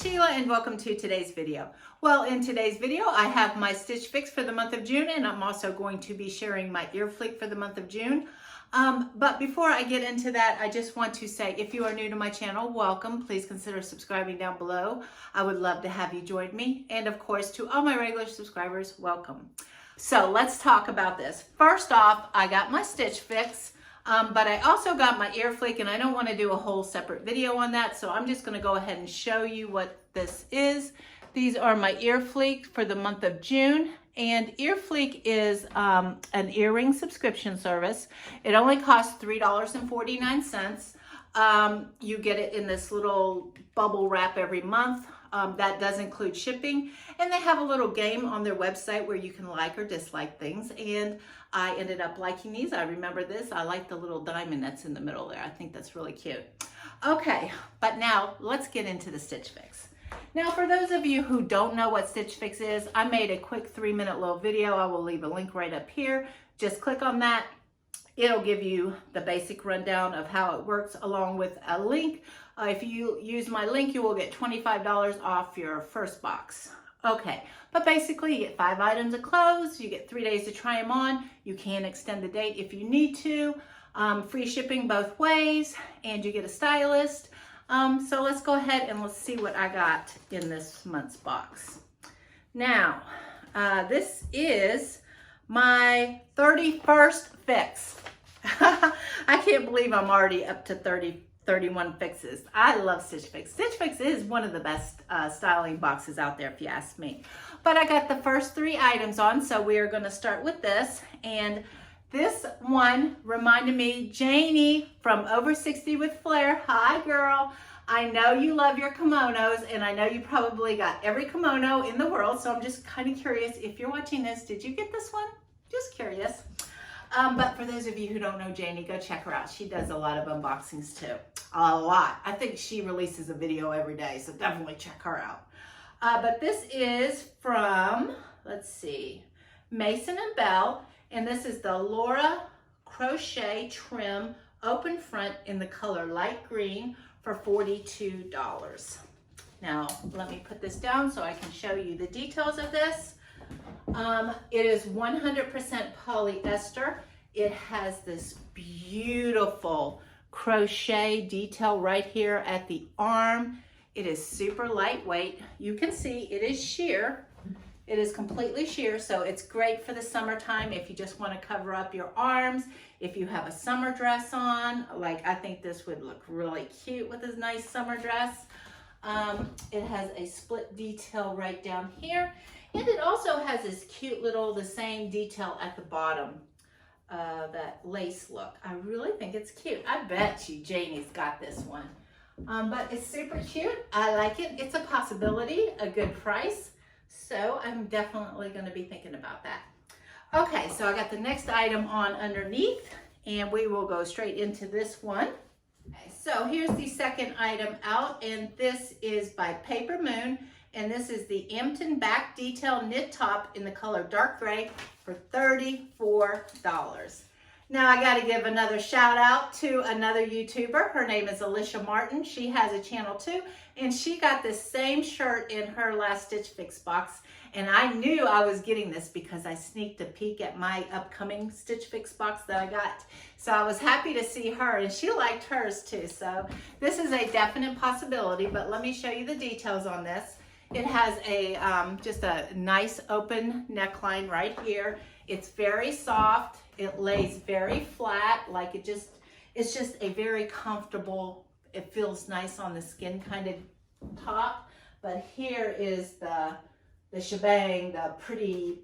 Sheila and welcome to today's video. Well, in today's video, I have my Stitch Fix for the month of June, and I'm also going to be sharing my Earfleek for the month of June. But before I get into that, I just want to say, if you are new to my channel, welcome. Please consider subscribing down below. I would love to have you join me. And of course, to all my regular subscribers, welcome. So let's talk about this. First off, I got my Stitch Fix. But I also got my Earfleek, and I don't want to do a whole separate video on that, so I'm just going to go ahead and show you what this is. These are my Earfleek for the month of June, and Earfleek is an earring subscription service. It only costs $3.49. You get it in this little bubble wrap every month. That does include shipping, and they have a little game on their website where you can like or dislike things, and I ended up liking these. I remember this. I like the little diamond that's in the middle there. I think that's really cute. Okay, but now let's get into the Stitch Fix. Now, for those of you who don't know what Stitch Fix is, I made a quick 3-minute little video. I will leave a link right up here. Just click on that. It'll give you the basic rundown of how it works, along with a link. If you use my link, you will get $25 off your first box. Okay, but basically you get 5 items of clothes, you get 3 days to try them on, you can extend the date if you need to, free shipping both ways, and you get a stylist. So let's go ahead and let's see what I got in this month's box. Now, this is my 31st fix. I can't believe I'm already up to 31 fixes. I love Stitch Fix. Stitch Fix is one of the best styling boxes out there, if you ask me. But I got the first 3 items on, so we are going to start with this. And this one reminded me, Janie from Over 60 with Flair. Hi, girl. I know you love your kimonos, and I know you probably got every kimono in the world, so I'm just kind of curious, if you're watching this, did you get this one? Just curious. But for those of you who don't know Janie, go check her out. She does a lot of unboxings too. A lot. I think she releases a video every day, so definitely check her out. But this is from, let's see, Mason and Belle, and this is the Laria Crochet Trim Open Front in the color light green for $42. Now, let me put this down so I can show you the details of this. It is 100% polyester. It has this beautiful crochet detail right here at the arm. It is super lightweight. You can see it is sheer. It is completely sheer, so it's great for the summertime if you just want to cover up your arms. If you have a summer dress on, like I think this would look really cute with this nice summer dress. It has a split detail right down here. And it also has this cute little, the same detail at the bottom, that lace look. I really think it's cute. I bet you Janie's got this one. But it's super cute. I like it. It's a possibility, a good price. So I'm definitely going to be thinking about that. Okay, so I got the next item on underneath, and we will go straight into this one. Okay, so here's the second item out, and this is by Papermoon. And this is the Ampton back detail knit top in the color dark gray for $34. Now I got to give another shout out to another YouTuber. Her name is Alicia Martin. She has a channel too, and she got this same shirt in her last Stitch Fix box. And I knew I was getting this because I sneaked a peek at my upcoming Stitch Fix box that I got. So I was happy to see her, and she liked hers too. So this is a definite possibility, but let me show you the details on this. It has a just a nice open neckline right here. It's very soft. It lays very flat, like it's just a very comfortable, it feels nice on the skin kind of top. But here is the shebang, the pretty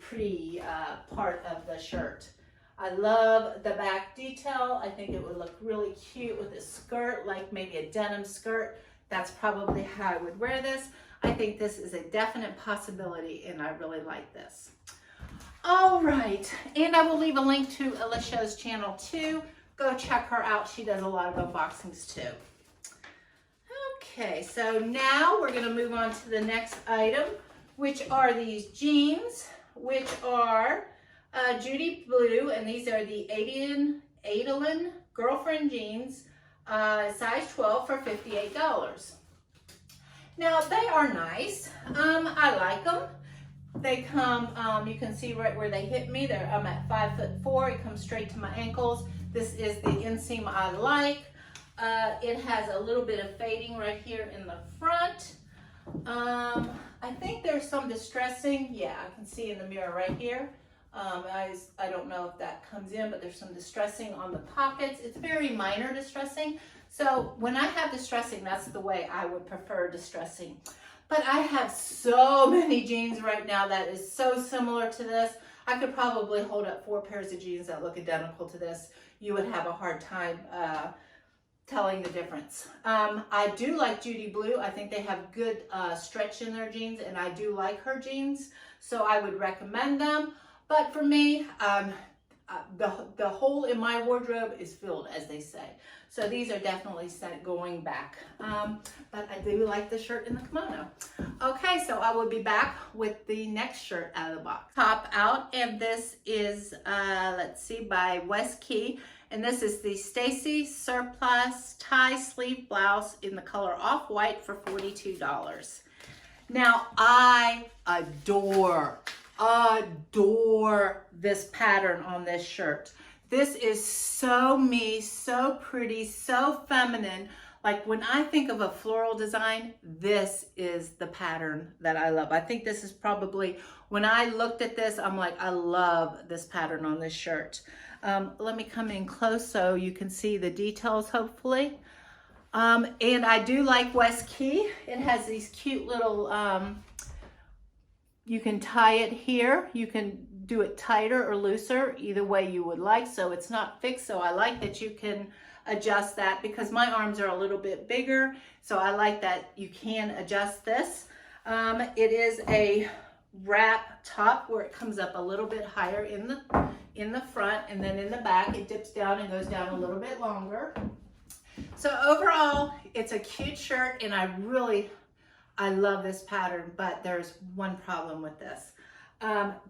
part of the shirt. I love the back detail. I think it would look really cute with a skirt, like maybe a denim skirt. That's probably how I would wear this. I think this is a definite possibility, and I really like this. All right, and I will leave a link to Alicia's channel too. Go check her out. She does a lot of unboxings too. Okay, so now we're gonna move on to the next item, which are these jeans, which are Judy Blue, and these are the Adelene girlfriend jeans, size 12 for $58. Now they are nice. I like them. They come, you can see right where they hit me. I'm at 5'4". It comes straight to my ankles. This is the inseam I like. It has a little bit of fading right here in the front. I think there's some distressing. Yeah, I can see in the mirror right here. I don't know if that comes in, but there's some distressing on the pockets. It's very minor distressing. So when I have distressing, that's the way I would prefer distressing. But I have so many jeans right now that is so similar to this. I could probably hold up 4 pairs of jeans that look identical to this. You would have a hard time telling the difference. I do like Judy Blue. I think they have good stretch in their jeans, and I do like her jeans, so I would recommend them. But for me, the hole in my wardrobe is filled, as they say. So these are definitely going back. But I do like the shirt and the kimono. Okay, so I will be back with the next shirt out of the box. Top out, and this is, let's see, by West Key. And this is the Stacie Surplice tie sleeve blouse in the color off-white for $42. Now, I adore this pattern on this shirt. This is so me, so pretty, so feminine. Like when I think of a floral design, this is the pattern that I love. I think this is probably, when I looked at this, I'm like, I love this pattern on this shirt. Let me come in close so you can see the details, hopefully. And I do like West Key. It has these cute little, you can tie it here. You can do it tighter or looser, either way you would like. So it's not fixed. So I like that you can adjust that because my arms are a little bit bigger. So I like that you can adjust this. It is a wrap top where it comes up a little bit higher in the front, and then in the back it dips down and goes down a little bit longer. So overall, it's a cute shirt, and I love this pattern, but there's one problem with this.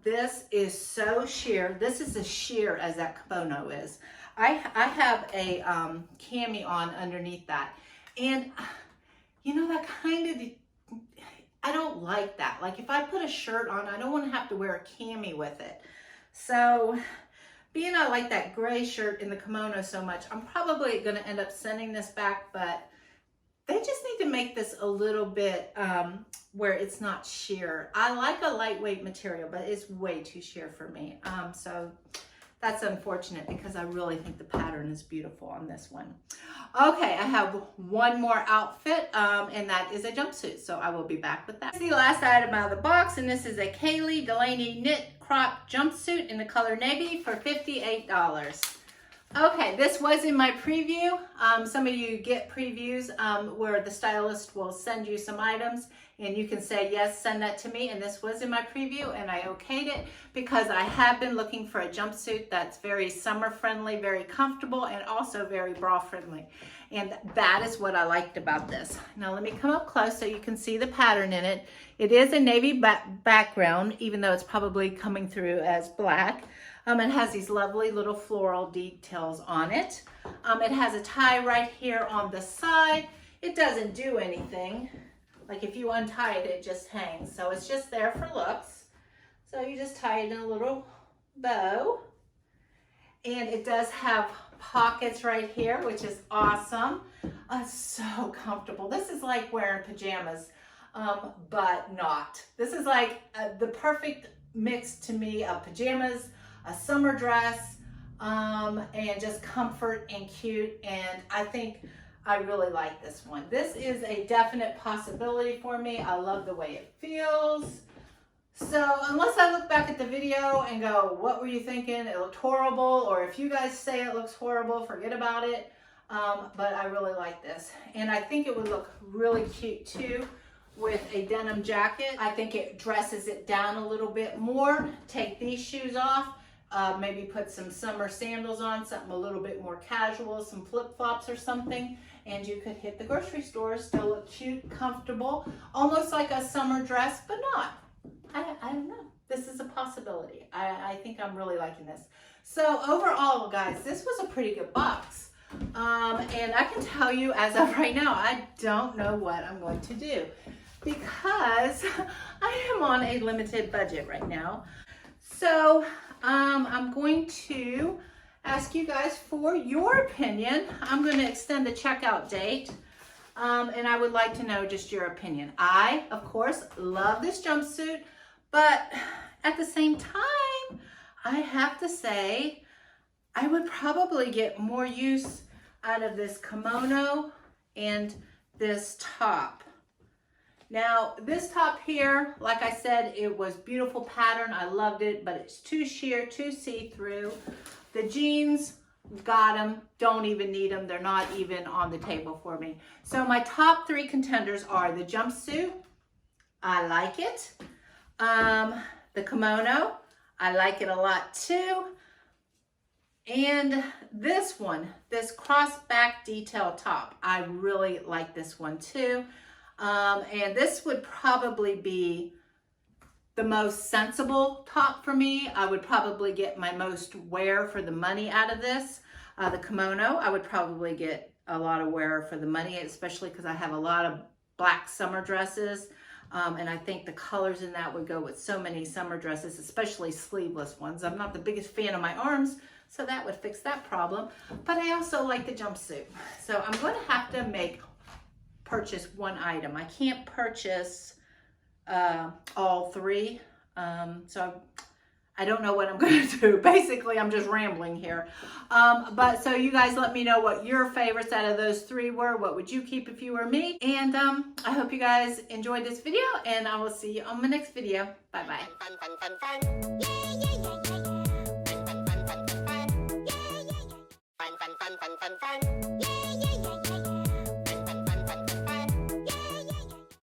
This is so sheer. This is as sheer as that kimono is. I have a cami on underneath that, and you know, that kind of, I don't like that. Like if I put a shirt on, I don't want to have to wear a cami with it. So being I like that gray shirt in the kimono so much, I'm probably going to end up sending this back, but they just need to make this a little bit where it's not sheer. I like a lightweight material, but it's way too sheer for me. So that's unfortunate because I really think the pattern is beautiful on this one. Okay, I have one more outfit, and that is a jumpsuit. So I will be back with that. This is the last item out of the box, and this is a Kaileigh Delaney knit crop jumpsuit in the color navy for $58. Okay, this was in my preview. Some of you get previews where the stylist will send you some items and you can say, yes, send that to me. And this was in my preview and I okayed it because I have been looking for a jumpsuit that's very summer friendly, very comfortable, and also very bra friendly. And that is what I liked about this. Now let me come up close so you can see the pattern in it. It is a navy background, even though it's probably coming through as black. It has these lovely little floral details on it. It has a tie right here on the side. It doesn't do anything. Like if you untie it, it just hangs. So it's just there for looks. So you just tie it in a little bow. And it does have pockets right here, which is awesome. It's so comfortable. This is like wearing pajamas, but not. This is like the perfect mix to me of pajamas, a summer dress, and just comfort and cute. And I think I really like this one. This is a definite possibility for me. I love the way it feels. So unless I look back at the video and go, what were you thinking? It looked horrible. Or if you guys say it looks horrible, forget about it. But I really like this. And I think it would look really cute too with a denim jacket. I think it dresses it down a little bit more. Take these shoes off. Maybe put some summer sandals on, something a little bit more casual, some flip-flops or something, and you could hit the grocery store, still look cute, comfortable, almost like a summer dress, but not. I don't know. This is a possibility. I think I'm really liking this. So overall, guys, this was a pretty good box. And I can tell you as of right now, I don't know what I'm going to do because I am on a limited budget right now. So I'm going to ask you guys for your opinion. I'm going to extend the checkout date. And I would like to know just your opinion. I, of course, love this jumpsuit, but at the same time, I have to say, I would probably get more use out of this kimono and this top. Now, this top here, like I said, it was beautiful pattern. I loved it, but it's too sheer, too see-through. The jeans, got them, don't even need them. They're not even on the table for me. So my top 3 contenders are the jumpsuit. I like it. The kimono, I like it a lot too. And this one, this cross back detail top, I really like this one too. And this would probably be the most sensible top for me. I would probably get my most wear for the money out of this. The kimono, I would probably get a lot of wear for the money, especially because I have a lot of black summer dresses. And I think the colors in that would go with so many summer dresses, especially sleeveless ones. I'm not the biggest fan of my arms, so that would fix that problem. But I also like the jumpsuit. So I'm going to have to purchase one item. I can't purchase all 3. So I don't know what I'm going to do. Basically, I'm just rambling here. But so you guys let me know what your favorites out of those 3 were. What would you keep if you were me? And I hope you guys enjoyed this video, and I will see you on my next video. Bye-bye. Fun, fun, fun, fun, fun.